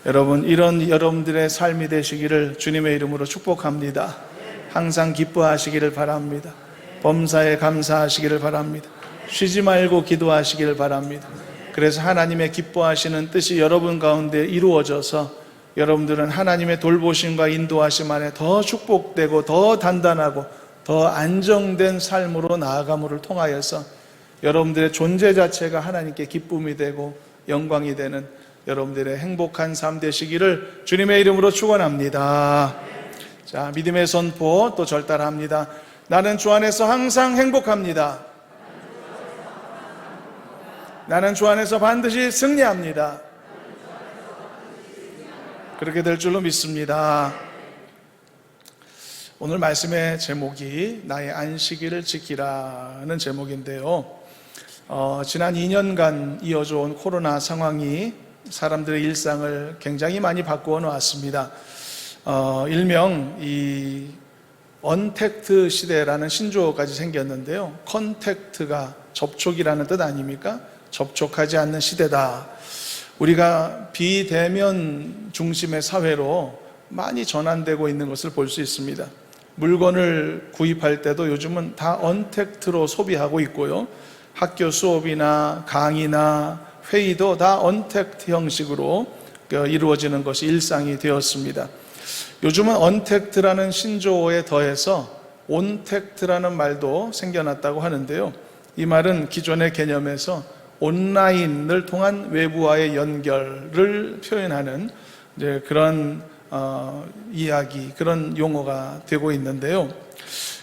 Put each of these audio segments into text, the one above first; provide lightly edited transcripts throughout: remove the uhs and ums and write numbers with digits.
여러분, 이런 여러분들의 삶이 되시기를 주님의 이름으로 축복합니다. 항상 기뻐하시기를 바랍니다. 범사에 감사하시기를 바랍니다. 쉬지 말고 기도하시기를 바랍니다. 그래서 하나님의 기뻐하시는 뜻이 여러분 가운데 이루어져서 여러분들은 하나님의 돌보심과 인도하심 안에 더 축복되고 더 단단하고 더 안정된 삶으로 나아감을 통하여서 여러분들의 존재 자체가 하나님께 기쁨이 되고 영광이 되는 여러분들의 행복한 삶 되시기를 주님의 이름으로 축원합니다. 자, 믿음의 선포 또 절달합니다. 나는 주 안에서 항상 행복합니다. 나는 주 안에서 반드시 승리합니다. 그렇게 될 줄로 믿습니다. 오늘 말씀의 제목이 나의 안식일을 지키라는 제목인데요. 지난 2년간 이어져 온 코로나 상황이 사람들의 일상을 굉장히 많이 바꾸어 놓았습니다. 일명 이 언택트 시대라는 신조어까지 생겼는데요. 컨택트가 접촉이라는 뜻 아닙니까? 접촉하지 않는 시대다. 우리가 비대면 중심의 사회로 많이 전환되고 있는 것을 볼 수 있습니다. 물건을 구입할 때도 요즘은 다 언택트로 소비하고 있고요. 학교 수업이나 강의나 회의도 다 언택트 형식으로 이루어지는 것이 일상이 되었습니다. 요즘은 언택트라는 신조어에 더해서 온택트라는 말도 생겨났다고 하는데요. 이 말은 기존의 개념에서 온라인을 통한 외부와의 연결을 표현하는 그런 이야기, 그런 용어가 되고 있는데요.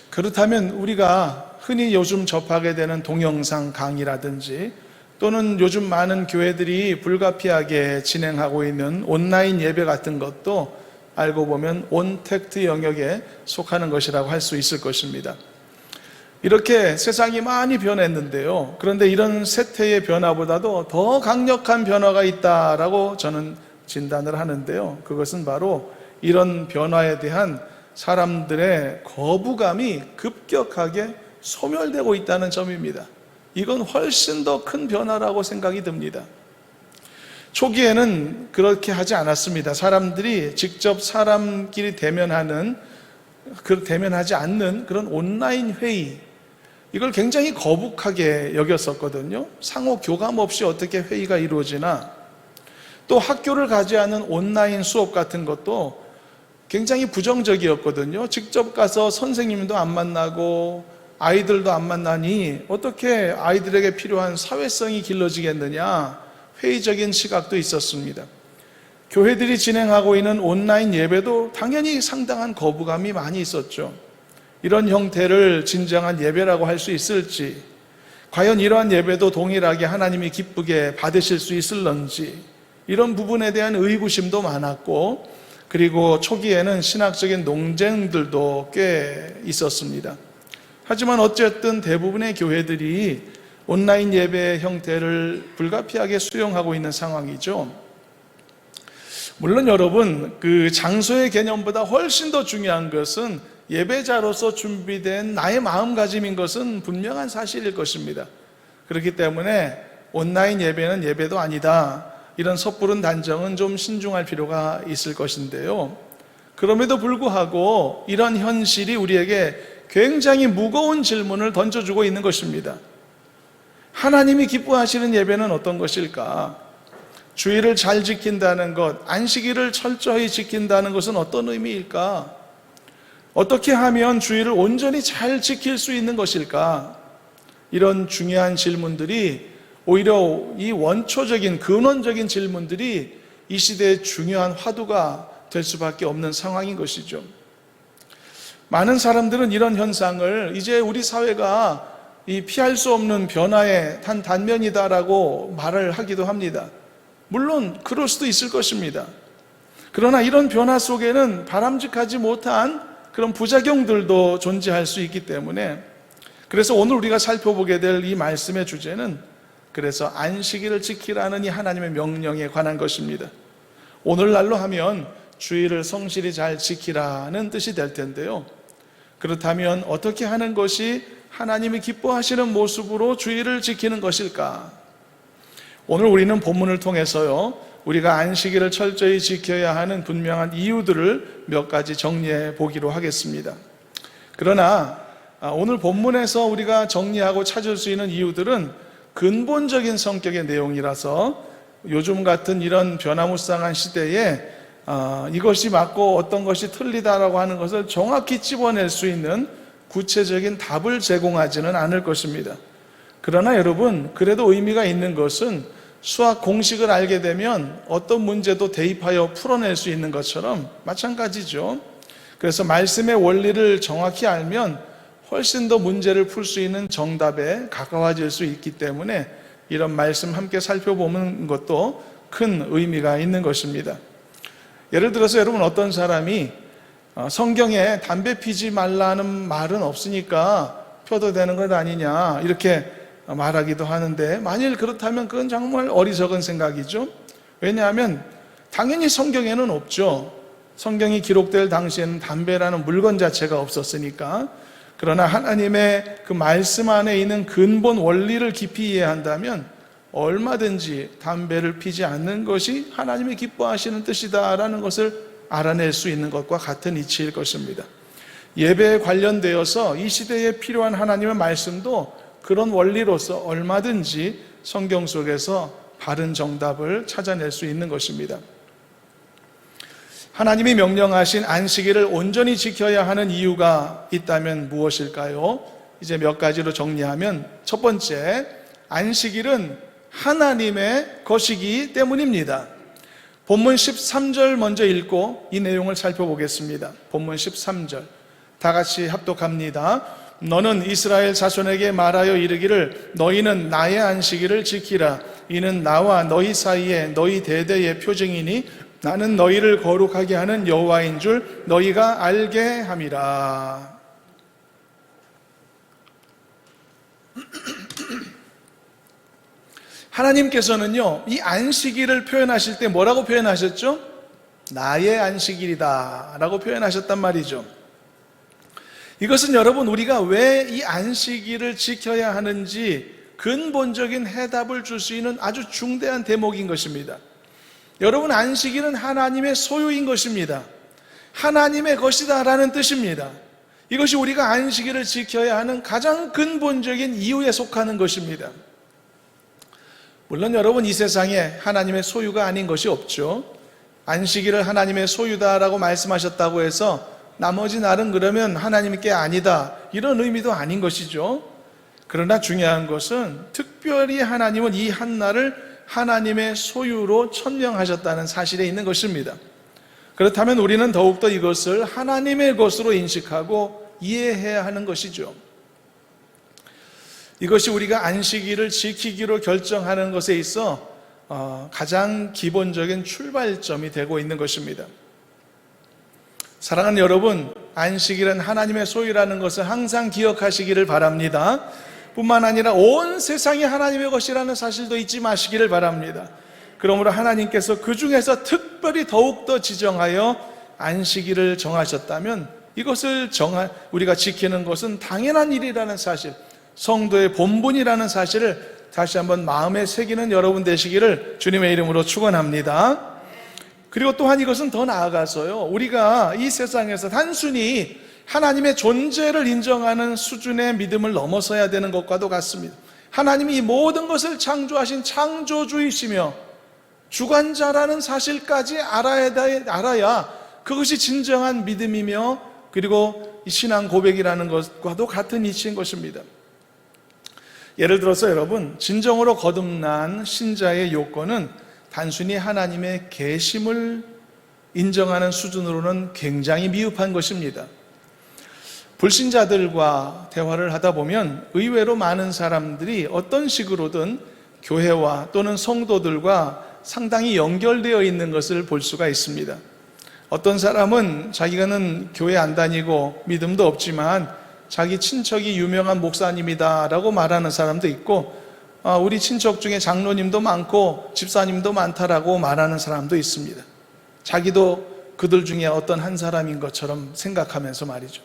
그렇다면 우리가 흔히 요즘 접하게 되는 동영상 강의라든지 또는 요즘 많은 교회들이 불가피하게 진행하고 있는 온라인 예배 같은 것도 알고 보면 온택트 영역에 속하는 것이라고 할 수 있을 것입니다. 이렇게 세상이 많이 변했는데요. 그런데 이런 세태의 변화보다도 더 강력한 변화가 있다라고 저는 진단을 하는데요. 그것은 바로 이런 변화에 대한 사람들의 거부감이 급격하게 소멸되고 있다는 점입니다. 이건 훨씬 더 큰 변화라고 생각이 듭니다. 초기에는 그렇게 하지 않았습니다. 사람들이 직접 사람끼리 대면하지 않는 그런 온라인 회의, 이걸 굉장히 거북하게 여겼었거든요. 상호 교감 없이 어떻게 회의가 이루어지나, 또 학교를 가지 않은 온라인 수업 같은 것도 굉장히 부정적이었거든요. 직접 가서 선생님도 안 만나고 아이들도 안 만나니 어떻게 아이들에게 필요한 사회성이 길러지겠느냐, 회의적인 시각도 있었습니다. 교회들이 진행하고 있는 온라인 예배도 당연히 상당한 거부감이 많이 있었죠. 이런 형태를 진정한 예배라고 할 수 있을지, 과연 이러한 예배도 동일하게 하나님이 기쁘게 받으실 수 있을런지, 이런 부분에 대한 의구심도 많았고, 그리고 초기에는 신학적인 논쟁들도 꽤 있었습니다. 하지만 어쨌든 대부분의 교회들이 온라인 예배 형태를 불가피하게 수용하고 있는 상황이죠. 물론 여러분, 그 장소의 개념보다 훨씬 더 중요한 것은 예배자로서 준비된 나의 마음가짐인 것은 분명한 사실일 것입니다. 그렇기 때문에 온라인 예배는 예배도 아니다, 이런 섣부른 단정은 좀 신중할 필요가 있을 것인데요. 그럼에도 불구하고 이런 현실이 우리에게 굉장히 무거운 질문을 던져주고 있는 것입니다. 하나님이 기뻐하시는 예배는 어떤 것일까? 주일을 잘 지킨다는 것, 안식일을 철저히 지킨다는 것은 어떤 의미일까? 어떻게 하면 주일을 온전히 잘 지킬 수 있는 것일까? 이런 중요한 질문들이, 오히려 이 원초적인 근원적인 질문들이 이 시대의 중요한 화두가 될 수밖에 없는 상황인 것이죠. 많은 사람들은 이런 현상을 이제 우리 사회가 이 피할 수 없는 변화의 한 단면이다라고 말을 하기도 합니다. 물론 그럴 수도 있을 것입니다. 그러나 이런 변화 속에는 바람직하지 못한 그런 부작용들도 존재할 수 있기 때문에, 그래서 오늘 우리가 살펴보게 될 이 말씀의 주제는 그래서 안식일을 지키라는 이 하나님의 명령에 관한 것입니다. 오늘날로 하면 주일을 성실히 잘 지키라는 뜻이 될 텐데요. 그렇다면 어떻게 하는 것이 하나님이 기뻐하시는 모습으로 주일을 지키는 것일까? 오늘 우리는 본문을 통해서요, 우리가 안식일을 철저히 지켜야 하는 분명한 이유들을 몇 가지 정리해 보기로 하겠습니다. 그러나 오늘 본문에서 우리가 정리하고 찾을 수 있는 이유들은 근본적인 성격의 내용이라서 요즘 같은 이런 변화무쌍한 시대에 이것이 맞고 어떤 것이 틀리다라고 하는 것을 정확히 찝어낼 수 있는 구체적인 답을 제공하지는 않을 것입니다. 그러나 여러분, 그래도 의미가 있는 것은 수학 공식을 알게 되면 어떤 문제도 대입하여 풀어낼 수 있는 것처럼 마찬가지죠. 그래서 말씀의 원리를 정확히 알면 훨씬 더 문제를 풀 수 있는 정답에 가까워질 수 있기 때문에 이런 말씀 함께 살펴보는 것도 큰 의미가 있는 것입니다. 예를 들어서 여러분, 어떤 사람이 성경에 담배 피지 말라는 말은 없으니까 펴도 되는 것 아니냐 이렇게 말하기도 하는데, 만일 그렇다면 그건 정말 어리석은 생각이죠. 왜냐하면 당연히 성경에는 없죠. 성경이 기록될 당시에는 담배라는 물건 자체가 없었으니까. 그러나 하나님의 그 말씀 안에 있는 근본 원리를 깊이 이해한다면 얼마든지 담배를 피지 않는 것이 하나님이 기뻐하시는 뜻이다라는 것을 알아낼 수 있는 것과 같은 이치일 것입니다. 예배에 관련되어서 이 시대에 필요한 하나님의 말씀도 그런 원리로서 얼마든지 성경 속에서 바른 정답을 찾아낼 수 있는 것입니다. 하나님이 명령하신 안식일을 온전히 지켜야 하는 이유가 있다면 무엇일까요? 이제 몇 가지로 정리하면, 첫 번째, 안식일은 하나님의 것이기 때문입니다. 본문 13절 먼저 읽고 이 내용을 살펴보겠습니다. 본문 13절 다 같이 합독합니다. 너는 이스라엘 자손에게 말하여 이르기를 너희는 나의 안식일을 지키라. 이는 나와 너희 사이에 너희 대대의 표징이니 나는 너희를 거룩하게 하는 여호와인 줄 너희가 알게 함이라. 하나님께서는요, 이 안식일을 표현하실 때 뭐라고 표현하셨죠? 나의 안식일이다 라고 표현하셨단 말이죠. 이것은 여러분, 우리가 왜 이 안식일을 지켜야 하는지 근본적인 해답을 줄 수 있는 아주 중대한 대목인 것입니다. 여러분, 안식일은 하나님의 소유인 것입니다. 하나님의 것이다 라는 뜻입니다. 이것이 우리가 안식일을 지켜야 하는 가장 근본적인 이유에 속하는 것입니다. 물론 여러분, 이 세상에 하나님의 소유가 아닌 것이 없죠. 안식일을 하나님의 소유다라고 말씀하셨다고 해서 나머지 날은 그러면 하나님께 아니다, 이런 의미도 아닌 것이죠. 그러나 중요한 것은 특별히 하나님은 이 한 날을 하나님의 소유로 천명하셨다는 사실에 있는 것입니다. 그렇다면 우리는 더욱더 이것을 하나님의 것으로 인식하고 이해해야 하는 것이죠. 이것이 우리가 안식일을 지키기로 결정하는 것에 있어 가장 기본적인 출발점이 되고 있는 것입니다. 사랑하는 여러분, 안식일은 하나님의 소유라는 것을 항상 기억하시기를 바랍니다. 뿐만 아니라 온 세상이 하나님의 것이라는 사실도 잊지 마시기를 바랍니다. 그러므로 하나님께서 그 중에서 특별히 더욱더 지정하여 안식일을 정하셨다면 이것을 우리가 지키는 것은 당연한 일이라는 사실, 성도의 본분이라는 사실을 다시 한번 마음에 새기는 여러분 되시기를 주님의 이름으로 축원합니다. 그리고 또한 이것은 더 나아가서요, 우리가 이 세상에서 단순히 하나님의 존재를 인정하는 수준의 믿음을 넘어서야 되는 것과도 같습니다. 하나님이 이 모든 것을 창조하신 창조주이시며 주관자라는 사실까지 알아야 그것이 진정한 믿음이며, 그리고 이 신앙 고백이라는 것과도 같은 이치인 것입니다. 예를 들어서 여러분, 진정으로 거듭난 신자의 요건은 단순히 하나님의 계심을 인정하는 수준으로는 굉장히 미흡한 것입니다. 불신자들과 대화를 하다 보면 의외로 많은 사람들이 어떤 식으로든 교회와 또는 성도들과 상당히 연결되어 있는 것을 볼 수가 있습니다. 어떤 사람은 자기는 교회 안 다니고 믿음도 없지만 자기 친척이 유명한 목사님이다 라고 말하는 사람도 있고, 우리 친척 중에 장로님도 많고 집사님도 많다라고 말하는 사람도 있습니다. 자기도 그들 중에 어떤 한 사람인 것처럼 생각하면서 말이죠.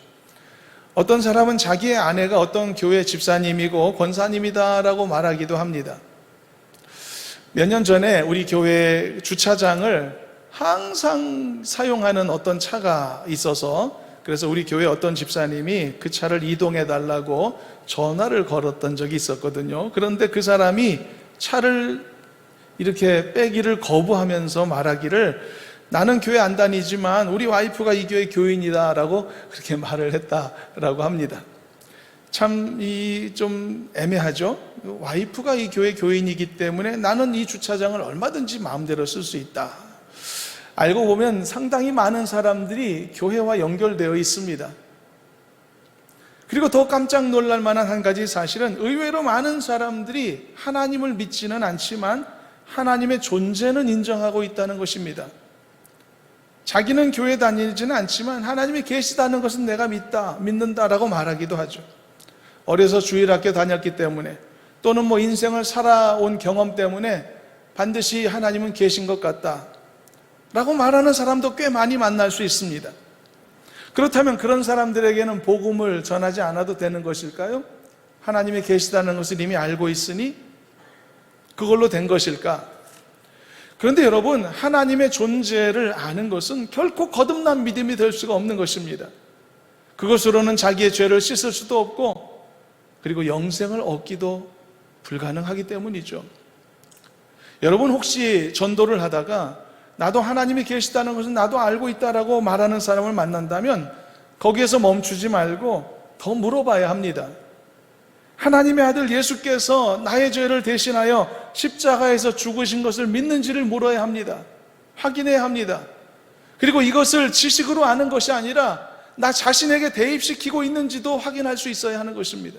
어떤 사람은 자기의 아내가 어떤 교회 집사님이고 권사님이다라고 말하기도 합니다. 몇 년 전에 우리 교회 주차장을 항상 사용하는 어떤 차가 있어서, 그래서 우리 교회 어떤 집사님이 그 차를 이동해 달라고 전화를 걸었던 적이 있었거든요. 그런데 그 사람이 차를 이렇게 빼기를 거부하면서 말하기를, 나는 교회 안 다니지만 우리 와이프가 이 교회 교인이다 라고 그렇게 말을 했다라고 합니다. 참 좀 애매하죠. 와이프가 이 교회 교인이기 때문에 나는 이 주차장을 얼마든지 마음대로 쓸 수 있다. 알고 보면 상당히 많은 사람들이 교회와 연결되어 있습니다. 그리고 더 깜짝 놀랄 만한 한 가지 사실은, 의외로 많은 사람들이 하나님을 믿지는 않지만 하나님의 존재는 인정하고 있다는 것입니다. 자기는 교회 다니지는 않지만 하나님이 계시다는 것은 내가 믿는다라고 말하기도 하죠. 어려서 주일학교 다녔기 때문에, 또는 인생을 살아온 경험 때문에 반드시 하나님은 계신 것 같다 라고 말하는 사람도 꽤 많이 만날 수 있습니다. 그렇다면 그런 사람들에게는 복음을 전하지 않아도 되는 것일까요? 하나님이 계시다는 것을 이미 알고 있으니 그걸로 된 것일까? 그런데 여러분, 하나님의 존재를 아는 것은 결코 거듭난 믿음이 될 수가 없는 것입니다. 그것으로는 자기의 죄를 씻을 수도 없고, 그리고 영생을 얻기도 불가능하기 때문이죠. 여러분, 혹시 전도를 하다가 나도 하나님이 계시다는 것은 나도 알고 있다라고 말하는 사람을 만난다면 거기에서 멈추지 말고 더 물어봐야 합니다. 하나님의 아들 예수께서 나의 죄를 대신하여 십자가에서 죽으신 것을 믿는지를 물어야 합니다. 확인해야 합니다. 그리고 이것을 지식으로 아는 것이 아니라 나 자신에게 대입시키고 있는지도 확인할 수 있어야 하는 것입니다.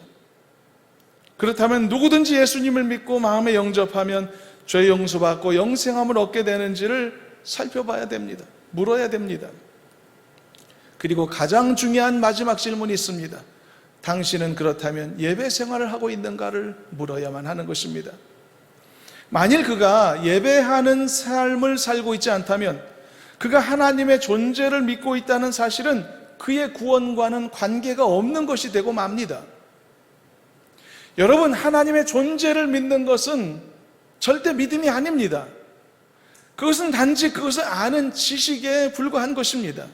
그렇다면 누구든지 예수님을 믿고 마음에 영접하면 죄 용서받고 영생함을 얻게 되는지를 살펴봐야 됩니다. 물어야 됩니다. 그리고 가장 중요한 마지막 질문이 있습니다. 당신은 그렇다면 예배 생활을 하고 있는가를 물어야만 하는 것입니다. 만일 그가 예배하는 삶을 살고 있지 않다면, 그가 하나님의 존재를 믿고 있다는 사실은 그의 구원과는 관계가 없는 것이 되고 맙니다. 여러분, 하나님의 존재를 믿는 것은 절대 믿음이 아닙니다. 그것은 단지 그것을 아는 지식에 불과한 것입니다.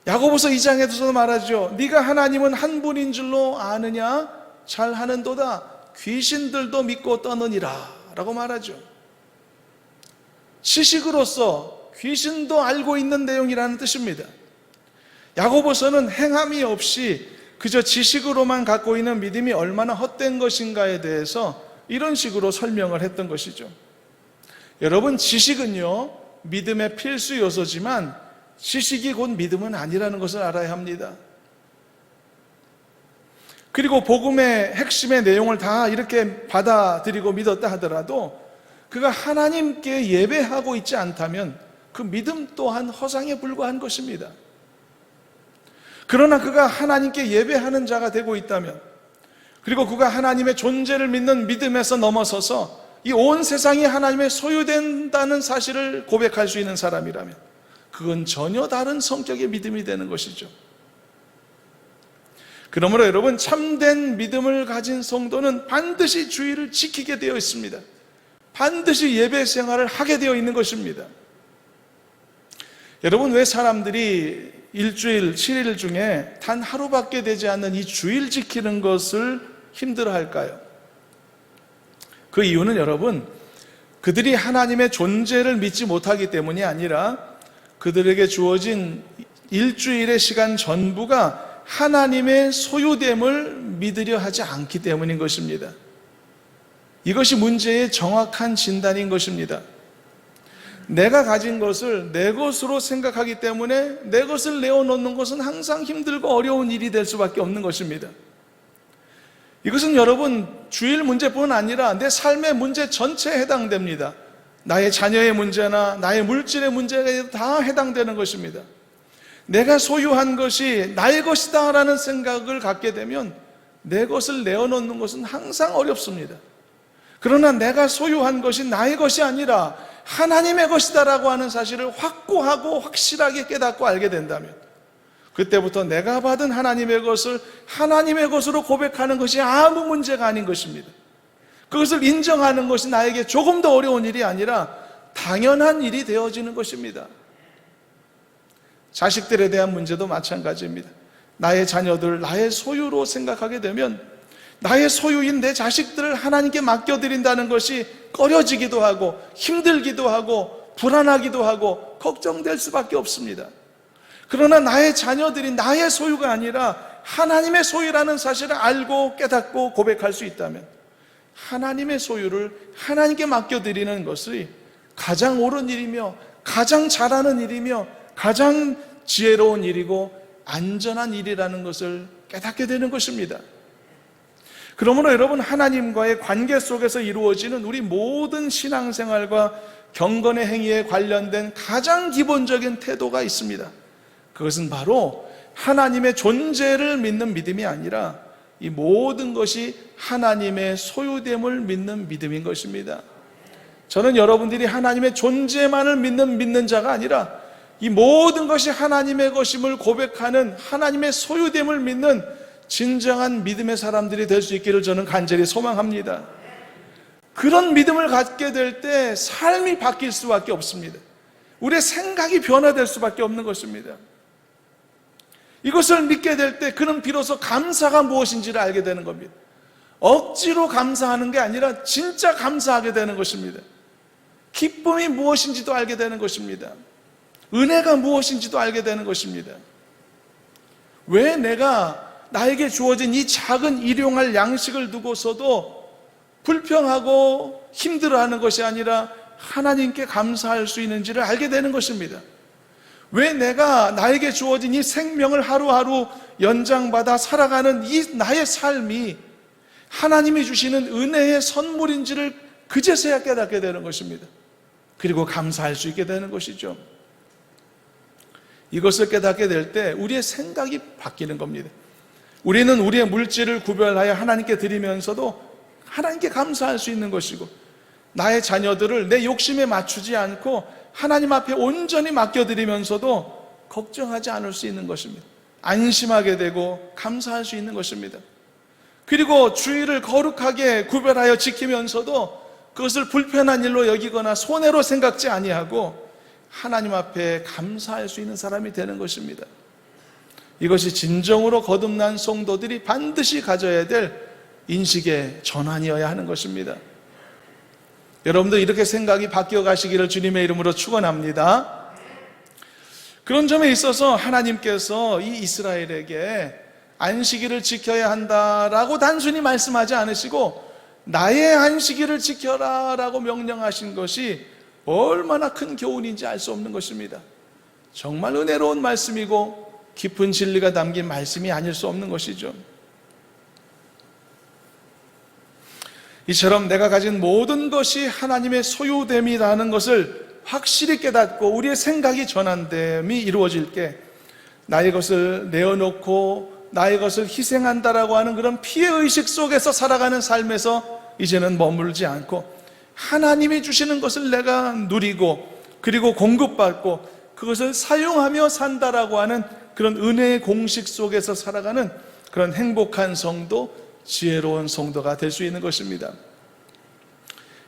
야고보서 2장에서도 말하죠. 네가 하나님은 한 분인 줄로 아느냐? 잘하는도다. 귀신들도 믿고 떠느니라 라고 말하죠. 지식으로서 귀신도 알고 있는 내용이라는 뜻입니다. 야고보서는 행함이 없이 그저 지식으로만 갖고 있는 믿음이 얼마나 헛된 것인가에 대해서 이런 식으로 설명을 했던 것이죠. 여러분, 지식은요, 믿음의 필수 요소지만 지식이 곧 믿음은 아니라는 것을 알아야 합니다. 그리고 복음의 핵심의 내용을 다 이렇게 받아들이고 믿었다 하더라도 그가 하나님께 예배하고 있지 않다면 그 믿음 또한 허상에 불과한 것입니다. 그러나 그가 하나님께 예배하는 자가 되고 있다면, 그리고 그가 하나님의 존재를 믿는 믿음에서 넘어서서 이 온 세상이 하나님의 소유된다는 사실을 고백할 수 있는 사람이라면 그건 전혀 다른 성격의 믿음이 되는 것이죠. 그러므로 여러분, 참된 믿음을 가진 성도는 반드시 주의를 지키게 되어 있습니다. 반드시 예배 생활을 하게 되어 있는 것입니다. 여러분, 왜 사람들이 일주일 7일 중에 단 하루밖에 되지 않는 이 주일 지키는 것을 힘들어할까요? 그 이유는 여러분, 그들이 하나님의 존재를 믿지 못하기 때문이 아니라 그들에게 주어진 일주일의 시간 전부가 하나님의 소유됨을 믿으려 하지 않기 때문인 것입니다. 이것이 문제의 정확한 진단인 것입니다. 내가 가진 것을 내 것으로 생각하기 때문에 내 것을 내어놓는 것은 항상 힘들고 어려운 일이 될 수밖에 없는 것입니다. 이것은 여러분, 주일 문제뿐 아니라 내 삶의 문제 전체에 해당됩니다. 나의 자녀의 문제나 나의 물질의 문제에 다 해당되는 것입니다. 내가 소유한 것이 나의 것이다 라는 생각을 갖게 되면 내 것을 내어놓는 것은 항상 어렵습니다. 그러나 내가 소유한 것이 나의 것이 아니라 하나님의 것이다라고 하는 사실을 확고하고 확실하게 깨닫고 알게 된다면, 그때부터 내가 받은 하나님의 것을 하나님의 것으로 고백하는 것이 아무 문제가 아닌 것입니다. 그것을 인정하는 것이 나에게 조금 더 어려운 일이 아니라 당연한 일이 되어지는 것입니다. 자식들에 대한 문제도 마찬가지입니다. 나의 자녀들, 나의 소유로 생각하게 되면 나의 소유인 내 자식들을 하나님께 맡겨드린다는 것이 꺼려지기도 하고 힘들기도 하고 불안하기도 하고 걱정될 수밖에 없습니다. 그러나 나의 자녀들이 나의 소유가 아니라 하나님의 소유라는 사실을 알고 깨닫고 고백할 수 있다면 하나님의 소유를 하나님께 맡겨드리는 것이 가장 옳은 일이며 가장 잘하는 일이며 가장 지혜로운 일이고 안전한 일이라는 것을 깨닫게 되는 것입니다. 그러므로 여러분, 하나님과의 관계 속에서 이루어지는 우리 모든 신앙생활과 경건의 행위에 관련된 가장 기본적인 태도가 있습니다. 그것은 바로 하나님의 존재를 믿는 믿음이 아니라 이 모든 것이 하나님의 소유됨을 믿는 믿음인 것입니다. 저는 여러분들이 하나님의 존재만을 믿는 자가 아니라 이 모든 것이 하나님의 것임을 고백하는 하나님의 소유됨을 믿는 진정한 믿음의 사람들이 될 수 있기를 저는 간절히 소망합니다. 그런 믿음을 갖게 될 때 삶이 바뀔 수밖에 없습니다. 우리의 생각이 변화될 수밖에 없는 것입니다. 이것을 믿게 될 때 그는 비로소 감사가 무엇인지를 알게 되는 겁니다. 억지로 감사하는 게 아니라 진짜 감사하게 되는 것입니다. 기쁨이 무엇인지도 알게 되는 것입니다. 은혜가 무엇인지도 알게 되는 것입니다. 왜 내가 나에게 주어진 이 작은 일용할 양식을 두고서도 불평하고 힘들어하는 것이 아니라 하나님께 감사할 수 있는지를 알게 되는 것입니다. 왜 내가 나에게 주어진 이 생명을 하루하루 연장받아 살아가는 이 나의 삶이 하나님이 주시는 은혜의 선물인지를 그제서야 깨닫게 되는 것입니다. 그리고 감사할 수 있게 되는 것이죠. 이것을 깨닫게 될 때 우리의 생각이 바뀌는 겁니다. 우리는 우리의 물질을 구별하여 하나님께 드리면서도 하나님께 감사할 수 있는 것이고, 나의 자녀들을 내 욕심에 맞추지 않고 하나님 앞에 온전히 맡겨드리면서도 걱정하지 않을 수 있는 것입니다. 안심하게 되고 감사할 수 있는 것입니다. 그리고 주의를 거룩하게 구별하여 지키면서도 그것을 불편한 일로 여기거나 손해로 생각지 아니하고 하나님 앞에 감사할 수 있는 사람이 되는 것입니다. 이것이 진정으로 거듭난 성도들이 반드시 가져야 될 인식의 전환이어야 하는 것입니다. 여러분도 이렇게 생각이 바뀌어 가시기를 주님의 이름으로 축원합니다. 그런 점에 있어서 하나님께서 이 이스라엘에게 안식일을 지켜야 한다라고 단순히 말씀하지 않으시고 나의 안식일을 지켜라 라고 명령하신 것이 얼마나 큰 교훈인지 알 수 없는 것입니다. 정말 은혜로운 말씀이고 깊은 진리가 담긴 말씀이 아닐 수 없는 것이죠. 이처럼 내가 가진 모든 것이 하나님의 소유됨이라는 것을 확실히 깨닫고 우리의 생각이 전환됨이 이루어질 때 나의 것을 내어놓고 나의 것을 희생한다라고 하는 그런 피해의식 속에서 살아가는 삶에서 이제는 머물지 않고 하나님이 주시는 것을 내가 누리고 그리고 공급받고 그것을 사용하며 산다라고 하는 그런 은혜의 공식 속에서 살아가는 그런 행복한 성도, 지혜로운 성도가 될 수 있는 것입니다.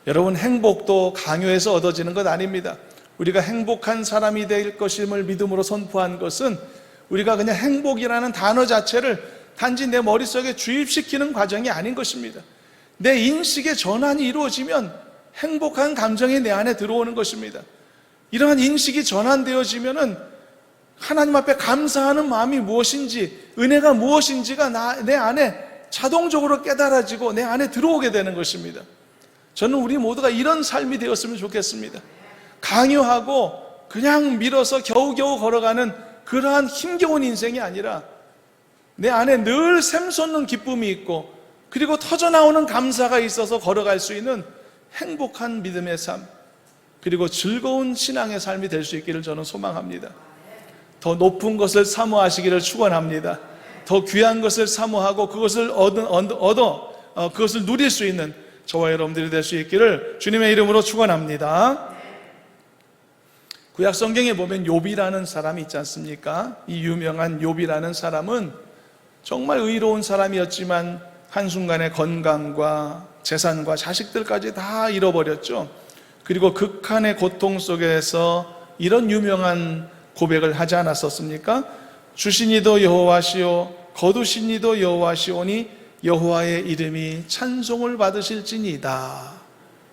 여러분, 행복도 강요해서 얻어지는 것 아닙니다. 우리가 행복한 사람이 될 것임을 믿음으로 선포한 것은 우리가 그냥 행복이라는 단어 자체를 단지 내 머릿속에 주입시키는 과정이 아닌 것입니다. 내 인식의 전환이 이루어지면 행복한 감정이 내 안에 들어오는 것입니다. 이러한 인식이 전환되어지면은 하나님 앞에 감사하는 마음이 무엇인지, 은혜가 무엇인지가 내 안에 자동적으로 깨달아지고 내 안에 들어오게 되는 것입니다. 저는 우리 모두가 이런 삶이 되었으면 좋겠습니다. 강요하고 그냥 밀어서 겨우겨우 걸어가는 그러한 힘겨운 인생이 아니라 내 안에 늘 샘솟는 기쁨이 있고 그리고 터져나오는 감사가 있어서 걸어갈 수 있는 행복한 믿음의 삶, 그리고 즐거운 신앙의 삶이 될 수 있기를 저는 소망합니다. 더 높은 것을 사모하시기를 축원합니다. 더 귀한 것을 사모하고 그것을 그것을 누릴 수 있는 저와 여러분들이 될 수 있기를 주님의 이름으로 축원합니다. 구약 성경에 보면 욥이라는 사람이 있지 않습니까? 이 유명한 욥이라는 사람은 정말 의로운 사람이었지만 한순간에 건강과 재산과 자식들까지 다 잃어버렸죠. 그리고 극한의 고통 속에서 이런 유명한 고백을 하지 않았었습니까? 주신 이도 여호와시오 거두신 이도 여호와시오니 여호와의 이름이 찬송을 받으실지니이다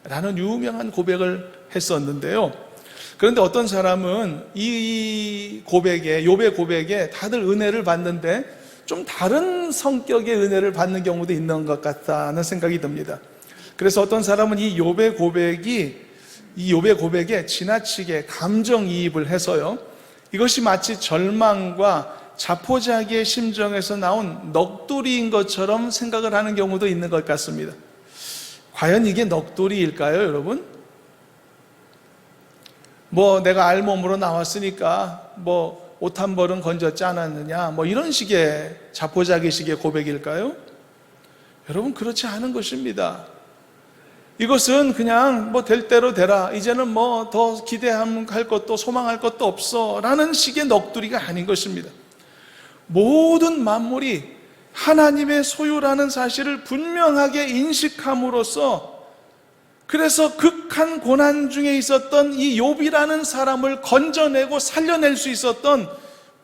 라는 유명한 고백을 했었는데요. 그런데 어떤 사람은 이 고백에, 욥의 고백에 다들 은혜를 받는데 좀 다른 성격의 은혜를 받는 경우도 있는 것 같다는 생각이 듭니다. 그래서 어떤 사람은 이 욥의 고백에 지나치게 감정이입을 해서요, 이것이 마치 절망과 자포자기의 심정에서 나온 넋두리인 것처럼 생각을 하는 경우도 있는 것 같습니다. 과연 이게 넋두리일까요, 여러분? 내가 알몸으로 나왔으니까 옷 한 벌은 건졌지 않았느냐, 이런 식의 자포자기식의 고백일까요? 여러분, 그렇지 않은 것입니다. 이것은 그냥 될 대로 되라, 이제는 더 기대할 것도 소망할 것도 없어 라는 식의 넋두리가 아닌 것입니다. 모든 만물이 하나님의 소유라는 사실을 분명하게 인식함으로써, 그래서 극한 고난 중에 있었던 이 욥이라는 사람을 건져내고 살려낼 수 있었던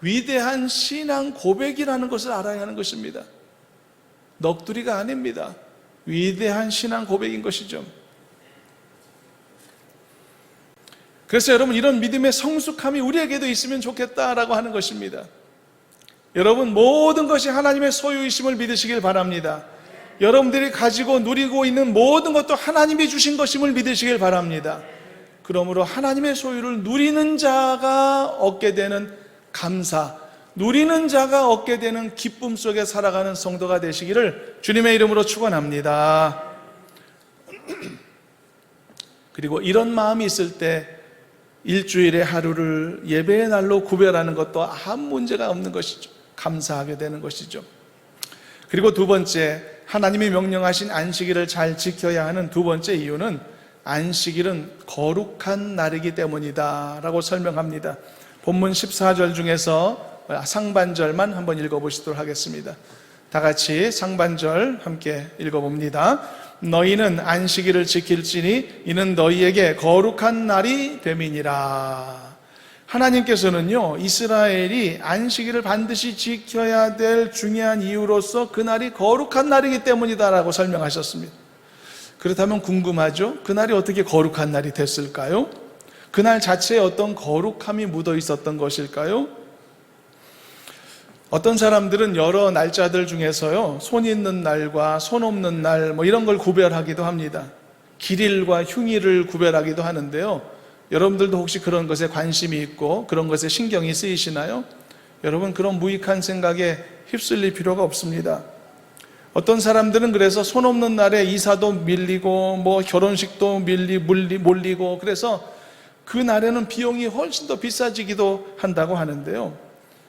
위대한 신앙 고백이라는 것을 알아야 하는 것입니다. 넋두리가 아닙니다. 위대한 신앙 고백인 것이죠. 그래서 여러분, 이런 믿음의 성숙함이 우리에게도 있으면 좋겠다라고 하는 것입니다. 여러분, 모든 것이 하나님의 소유이심을 믿으시길 바랍니다. 여러분들이 가지고 누리고 있는 모든 것도 하나님이 주신 것임을 믿으시길 바랍니다. 그러므로 하나님의 소유를 누리는 자가 얻게 되는 감사, 누리는 자가 얻게 되는 기쁨 속에 살아가는 성도가 되시기를 주님의 이름으로 축원합니다. 그리고 이런 마음이 있을 때 일주일의 하루를 예배의 날로 구별하는 것도 아무 문제가 없는 것이죠. 감사하게 되는 것이죠. 그리고 두 번째, 하나님이 명령하신 안식일을 잘 지켜야 하는 두 번째 이유는 안식일은 거룩한 날이기 때문이다 라고 설명합니다. 본문 14절 중에서 상반절만 한번 읽어보시도록 하겠습니다. 다 같이 상반절 함께 읽어봅니다. 너희는 안식일을 지킬지니 이는 너희에게 거룩한 날이 됨이니라. 하나님께서는요, 이스라엘이 안식일을 반드시 지켜야 될 중요한 이유로서 그날이 거룩한 날이기 때문이다라고 설명하셨습니다. 그렇다면 궁금하죠? 그날이 어떻게 거룩한 날이 됐을까요? 그날 자체에 어떤 거룩함이 묻어 있었던 것일까요? 어떤 사람들은 여러 날짜들 중에서요, 손 있는 날과 손 없는 날 이런 걸 구별하기도 합니다. 길일과 흉일을 구별하기도 하는데요, 여러분들도 혹시 그런 것에 관심이 있고 그런 것에 신경이 쓰이시나요? 여러분, 그런 무익한 생각에 휩쓸릴 필요가 없습니다. 어떤 사람들은 그래서 손 없는 날에 이사도 밀리고 결혼식도 몰리고 그래서 그 날에는 비용이 훨씬 더 비싸지기도 한다고 하는데요,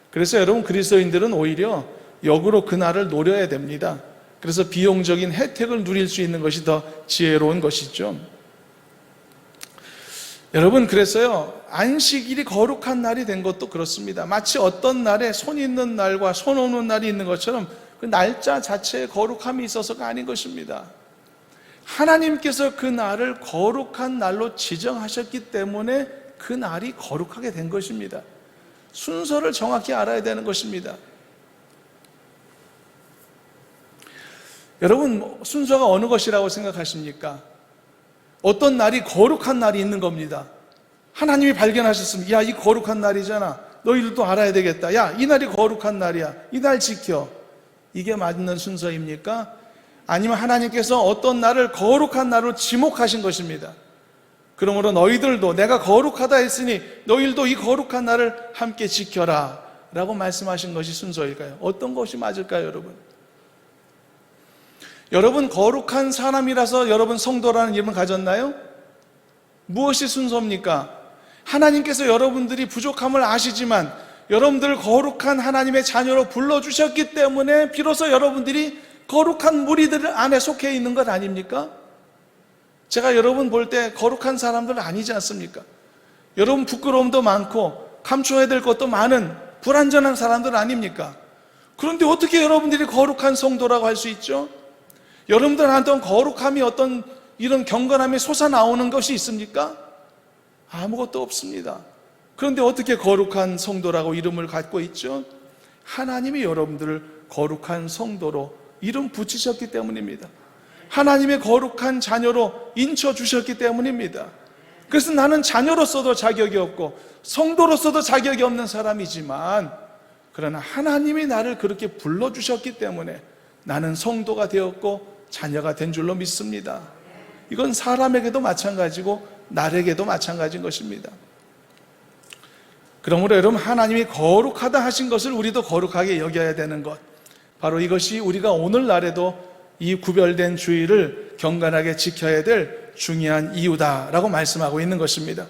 그래서 여러분, 그리스도인들은 오히려 역으로 그 날을 노려야 됩니다. 그래서 비용적인 혜택을 누릴 수 있는 것이 더 지혜로운 것이죠. 여러분, 그래서요, 안식일이 거룩한 날이 된 것도 그렇습니다. 마치 어떤 날에 손 있는 날과 손 없는 날이 있는 것처럼 그 날짜 자체에 거룩함이 있어서가 아닌 것입니다. 하나님께서 그 날을 거룩한 날로 지정하셨기 때문에 그 날이 거룩하게 된 것입니다. 순서를 정확히 알아야 되는 것입니다. 여러분, 순서가 어느 것이라고 생각하십니까? 어떤 날이 거룩한 날이 있는 겁니다. 하나님이 발견하셨습니다. 야, 이 거룩한 날이잖아. 너희들도 알아야 되겠다. 야, 이 날이 거룩한 날이야. 이 날 지켜. 이게 맞는 순서입니까? 아니면 하나님께서 어떤 날을 거룩한 날로 지목하신 것입니다. 그러므로 너희들도 내가 거룩하다 했으니 너희들도 이 거룩한 날을 함께 지켜라 라고 말씀하신 것이 순서일까요? 어떤 것이 맞을까요, 여러분? 여러분, 거룩한 사람이라서 여러분 성도라는 이름을 가졌나요? 무엇이 순서입니까? 하나님께서 여러분들이 부족함을 아시지만 여러분들을 거룩한 하나님의 자녀로 불러주셨기 때문에 비로소 여러분들이 거룩한 무리들 안에 속해 있는 것 아닙니까? 제가 여러분 볼 때 거룩한 사람들 아니지 않습니까? 여러분 부끄러움도 많고 감춰야 될 것도 많은 불완전한 사람들 아닙니까? 그런데 어떻게 여러분들이 거룩한 성도라고 할 수 있죠? 여러분들한테 거룩함이 어떤 이런 경건함이 솟아나오는 것이 있습니까? 아무것도 없습니다. 그런데 어떻게 거룩한 성도라고 이름을 갖고 있죠? 하나님이 여러분들을 거룩한 성도로 이름 붙이셨기 때문입니다. 하나님의 거룩한 자녀로 인쳐주셨기 때문입니다. 그래서 나는 자녀로서도 자격이 없고 성도로서도 자격이 없는 사람이지만, 그러나 하나님이 나를 그렇게 불러주셨기 때문에 나는 성도가 되었고 자녀가 된 줄로 믿습니다. 이건 사람에게도 마찬가지고 나에게도 마찬가지인 것입니다. 그러므로 여러분, 하나님이 거룩하다 하신 것을 우리도 거룩하게 여겨야 되는 것, 바로 이것이 우리가 오늘날에도 이 구별된 주일을 경건하게 지켜야 될 중요한 이유다라고 말씀하고 있는 것입니다.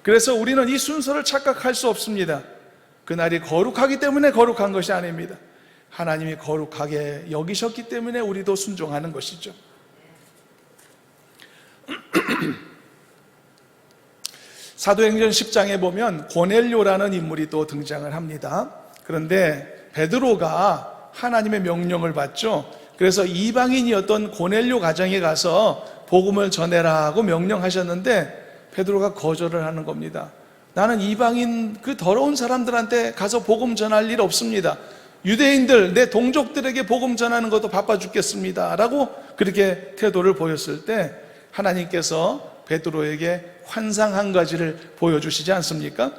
그래서 우리는 이 순서를 착각할 수 없습니다. 그날이 거룩하기 때문에 거룩한 것이 아닙니다. 하나님이 거룩하게 여기셨기 때문에 우리도 순종하는 것이죠. 사도행전 10장에 보면 고넬료라는 인물이 또 등장을 합니다. 그런데 베드로가 하나님의 명령을 받죠. 그래서 이방인이었던 고넬료 가정에 가서 복음을 전해라고 명령하셨는데 베드로가 거절을 하는 겁니다. 나는 이방인 그 더러운 사람들한테 가서 복음 전할 일 없습니다. 유대인들, 내 동족들에게 복음 전하는 것도 바빠 죽겠습니다 라고 그렇게 태도를 보였을 때 하나님께서 베드로에게 환상 한 가지를 보여주시지 않습니까?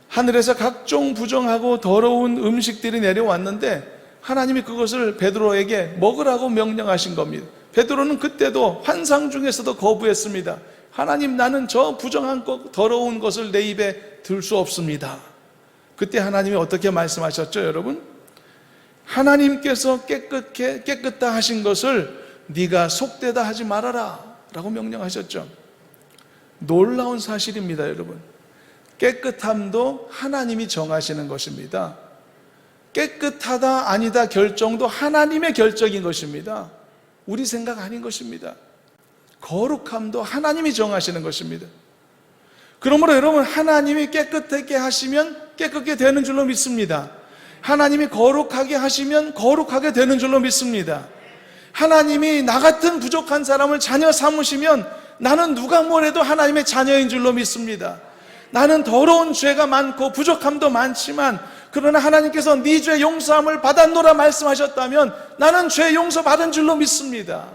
하늘에서 각종 부정하고 더러운 음식들이 내려왔는데 하나님이 그것을 베드로에게 먹으라고 명령하신 겁니다. 베드로는 그때도 환상 중에서도 거부했습니다. 하나님, 나는 저 부정한 것, 더러운 것을 내 입에 들 수 없습니다. 그때 하나님이 어떻게 말씀하셨죠, 여러분? 하나님께서 깨끗다 하신 것을 네가 속되다 하지 말아라 라고 명령하셨죠. 놀라운 사실입니다, 여러분. 깨끗함도 하나님이 정하시는 것입니다. 깨끗하다 아니다 결정도 하나님의 결정인 것입니다. 우리 생각 아닌 것입니다. 거룩함도 하나님이 정하시는 것입니다. 그러므로 여러분, 하나님이 깨끗하게 하시면 깨끗하게 되는 줄로 믿습니다. 하나님이 거룩하게 하시면 거룩하게 되는 줄로 믿습니다. 하나님이 나 같은 부족한 사람을 자녀 삼으시면 나는 누가 뭐래도 하나님의 자녀인 줄로 믿습니다. 나는 더러운 죄가 많고 부족함도 많지만 그러나 하나님께서 네 죄 용서함을 받았노라 말씀하셨다면 나는 죄 용서받은 줄로 믿습니다.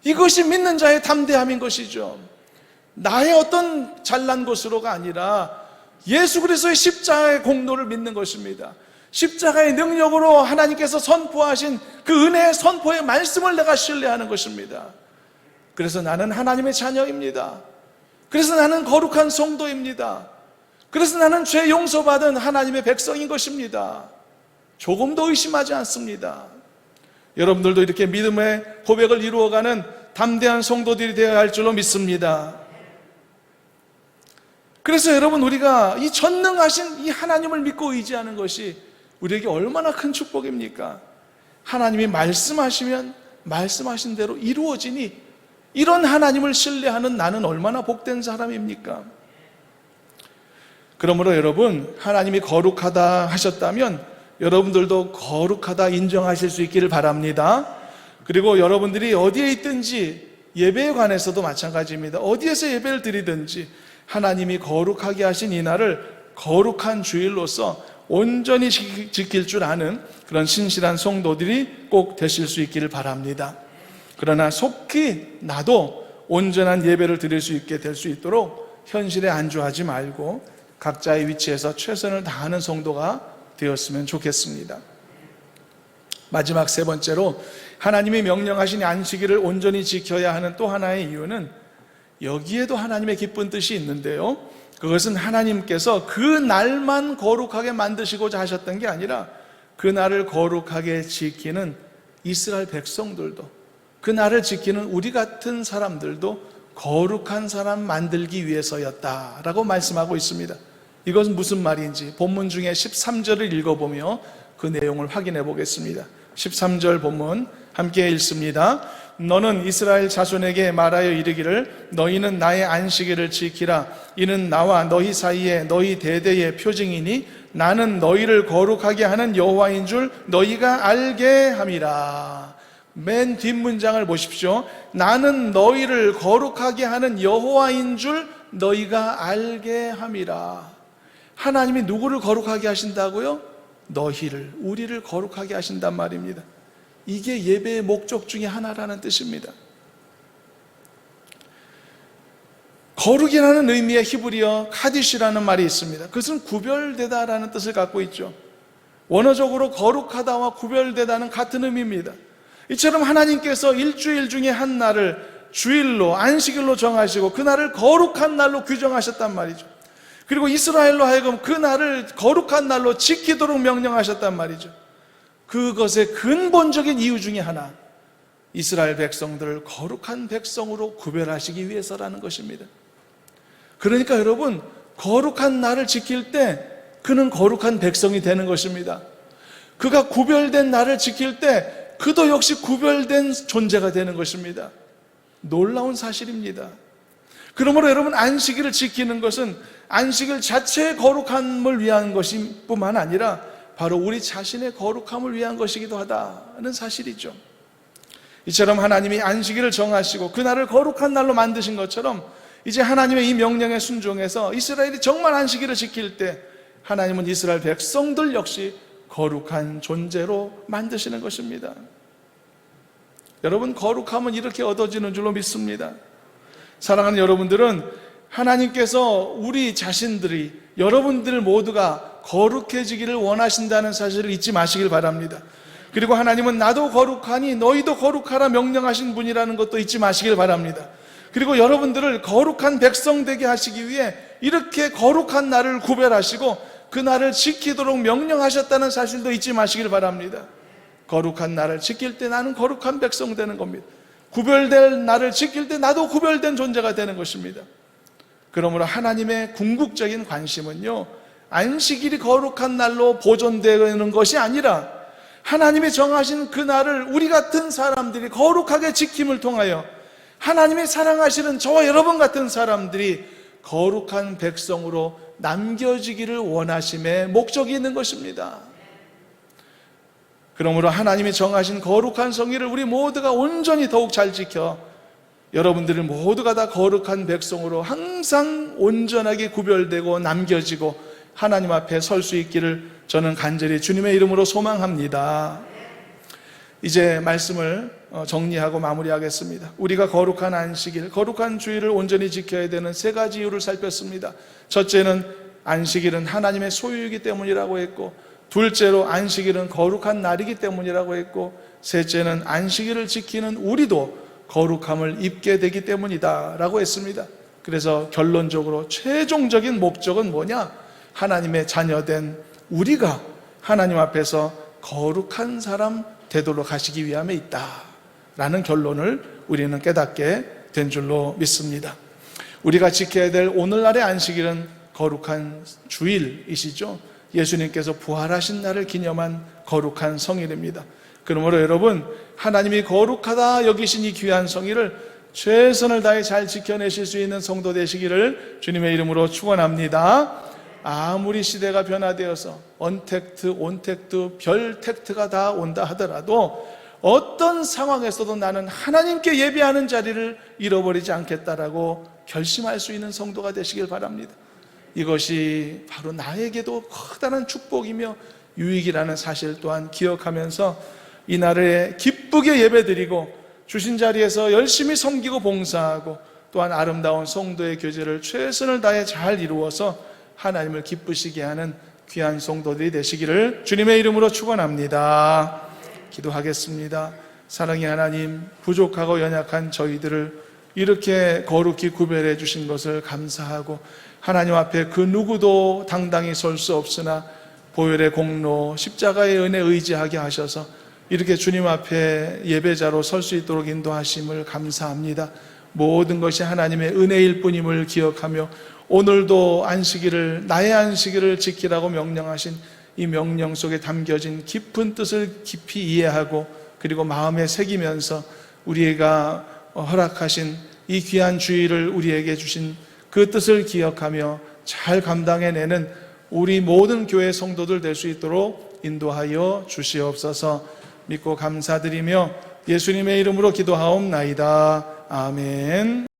이것이 믿는 자의 담대함인 것이죠. 나의 어떤 잘난 것으로가 아니라 예수 그리스도의 십자가의 공로를 믿는 것입니다. 십자가의 능력으로 하나님께서 선포하신 그 은혜의 선포의 말씀을 내가 신뢰하는 것입니다. 그래서 나는 하나님의 자녀입니다. 그래서 나는 거룩한 성도입니다. 그래서 나는 죄 용서받은 하나님의 백성인 것입니다. 조금도 의심하지 않습니다. 여러분들도 이렇게 믿음의 고백을 이루어가는 담대한 성도들이 되어야 할 줄로 믿습니다. 그래서 여러분, 우리가 이 전능하신 이 하나님을 믿고 의지하는 것이 우리에게 얼마나 큰 축복입니까? 하나님이 말씀하시면 말씀하신 대로 이루어지니 이런 하나님을 신뢰하는 나는 얼마나 복된 사람입니까? 그러므로 여러분, 하나님이 거룩하다 하셨다면 여러분들도 거룩하다 인정하실 수 있기를 바랍니다. 그리고 여러분들이 어디에 있든지 예배에 관해서도 마찬가지입니다. 어디에서 예배를 드리든지 하나님이 거룩하게 하신 이 날을 거룩한 주일로서 온전히 지킬 줄 아는 그런 신실한 성도들이 꼭 되실 수 있기를 바랍니다. 그러나 속히 나도 온전한 예배를 드릴 수 있게 될 수 있도록 현실에 안주하지 말고 각자의 위치에서 최선을 다하는 성도가 되었으면 좋겠습니다. 마지막 세 번째로 하나님이 명령하신 안식일을 온전히 지켜야 하는 또 하나의 이유는 여기에도 하나님의 기쁜 뜻이 있는데요, 그것은 하나님께서 그 날만 거룩하게 만드시고자 하셨던 게 아니라 그 날을 거룩하게 지키는 이스라엘 백성들도, 그 날을 지키는 우리 같은 사람들도 거룩한 사람 만들기 위해서였다라고 말씀하고 있습니다. 이것은 무슨 말인지 본문 중에 13절을 읽어보며 그 내용을 확인해 보겠습니다. 13절 본문 함께 읽습니다. 너는 이스라엘 자손에게 말하여 이르기를 너희는 나의 안식일을 지키라. 이는 나와 너희 사이에 너희 대대의 표징이니 나는 너희를 거룩하게 하는 여호와인 줄 너희가 알게 함이라. 맨 뒷문장을 보십시오. 나는 너희를 거룩하게 하는 여호와인 줄 너희가 알게 함이라. 하나님이 누구를 거룩하게 하신다고요? 너희를, 우리를 거룩하게 하신단 말입니다. 이게 예배의 목적 중에 하나라는 뜻입니다. 거룩이라는 의미의 히브리어 카디시라는 말이 있습니다. 그것은 구별되다라는 뜻을 갖고 있죠. 원어적으로 거룩하다와 구별되다는 같은 의미입니다. 이처럼 하나님께서 일주일 중에 한 날을 주일로, 안식일로 정하시고 그 날을 거룩한 날로 규정하셨단 말이죠. 그리고 이스라엘로 하여금 그 날을 거룩한 날로 지키도록 명령하셨단 말이죠. 그것의 근본적인 이유 중에 하나, 이스라엘 백성들을 거룩한 백성으로 구별하시기 위해서라는 것입니다. 그러니까 여러분, 거룩한 날을 지킬 때 그는 거룩한 백성이 되는 것입니다. 그가 구별된 날을 지킬 때 그도 역시 구별된 존재가 되는 것입니다. 놀라운 사실입니다. 그러므로 여러분, 안식일을 지키는 것은 안식일 자체의 거룩함을 위한 것이 뿐만 아니라 바로 우리 자신의 거룩함을 위한 것이기도 하다는 사실이죠. 이처럼 하나님이 안식일을 정하시고 그날을 거룩한 날로 만드신 것처럼 이제 하나님의 이 명령에 순종해서 이스라엘이 정말 안식일을 지킬 때 하나님은 이스라엘 백성들 역시 거룩한 존재로 만드시는 것입니다. 여러분, 거룩함은 이렇게 얻어지는 줄로 믿습니다. 사랑하는 여러분들은 하나님께서 우리 자신들이, 여러분들 모두가 거룩해지기를 원하신다는 사실을 잊지 마시길 바랍니다. 그리고 하나님은 나도 거룩하니 너희도 거룩하라 명령하신 분이라는 것도 잊지 마시길 바랍니다. 그리고 여러분들을 거룩한 백성 되게 하시기 위해 이렇게 거룩한 날을 구별하시고 그 날을 지키도록 명령하셨다는 사실도 잊지 마시길 바랍니다. 거룩한 날을 지킬 때 나는 거룩한 백성 되는 겁니다. 구별될 날을 지킬 때 나도 구별된 존재가 되는 것입니다. 그러므로 하나님의 궁극적인 관심은요, 안식일이 거룩한 날로 보존되는 것이 아니라 하나님이 정하신 그 날을 우리 같은 사람들이 거룩하게 지킴을 통하여 하나님이 사랑하시는 저와 여러분 같은 사람들이 거룩한 백성으로 남겨지기를 원하심에 목적이 있는 것입니다. 그러므로 하나님이 정하신 거룩한 성의를 우리 모두가 온전히 더욱 잘 지켜 여러분들 모두가 다 거룩한 백성으로 항상 온전하게 구별되고 남겨지고 하나님 앞에 설 수 있기를 저는 간절히 주님의 이름으로 소망합니다. 이제 말씀을 정리하고 마무리하겠습니다. 우리가 거룩한 안식일, 거룩한 주일을 온전히 지켜야 되는 세 가지 이유를 살폈습니다. 첫째는 안식일은 하나님의 소유이기 때문이라고 했고, 둘째로 안식일은 거룩한 날이기 때문이라고 했고, 셋째는 안식일을 지키는 우리도 거룩함을 입게 되기 때문이다 라고 했습니다. 그래서 결론적으로 최종적인 목적은 뭐냐? 하나님의 자녀된 우리가 하나님 앞에서 거룩한 사람 되도록 하시기 위함에 있다 라는 결론을 우리는 깨닫게 된 줄로 믿습니다. 우리가 지켜야 될 오늘날의 안식일은 거룩한 주일이시죠. 예수님께서 부활하신 날을 기념한 거룩한 성일입니다. 그러므로 여러분, 하나님이 거룩하다 여기신 이 귀한 성일을 최선을 다해 잘 지켜내실 수 있는 성도 되시기를 주님의 이름으로 축원합니다. 아무리 시대가 변화되어서 언택트, 온택트, 별택트가 다 온다 하더라도 어떤 상황에서도 나는 하나님께 예배하는 자리를 잃어버리지 않겠다라고 결심할 수 있는 성도가 되시길 바랍니다. 이것이 바로 나에게도 커다란 축복이며 유익이라는 사실 또한 기억하면서 이 날에 기쁘게 예배드리고 주신 자리에서 열심히 섬기고 봉사하고 또한 아름다운 성도의 교제를 최선을 다해 잘 이루어서 하나님을 기쁘시게 하는 귀한 성도들이 되시기를 주님의 이름으로 축원합니다. 기도하겠습니다. 사랑의 하나님, 부족하고 연약한 저희들을 이렇게 거룩히 구별해 주신 것을 감사하고 하나님 앞에 그 누구도 당당히 설 수 없으나 보혈의 공로, 십자가의 은혜 의지하게 하셔서 이렇게 주님 앞에 예배자로 설 수 있도록 인도하심을 감사합니다. 모든 것이 하나님의 은혜일 뿐임을 기억하며 오늘도 안식일을, 나의 안식일을 지키라고 명령하신 이 명령 속에 담겨진 깊은 뜻을 깊이 이해하고 그리고 마음에 새기면서 우리가 허락하신 이 귀한 주일을 우리에게 주신 그 뜻을 기억하며 잘 감당해내는 우리 모든 교회 성도들 될 수 있도록 인도하여 주시옵소서. 믿고 감사드리며 예수님의 이름으로 기도하옵나이다. 아멘.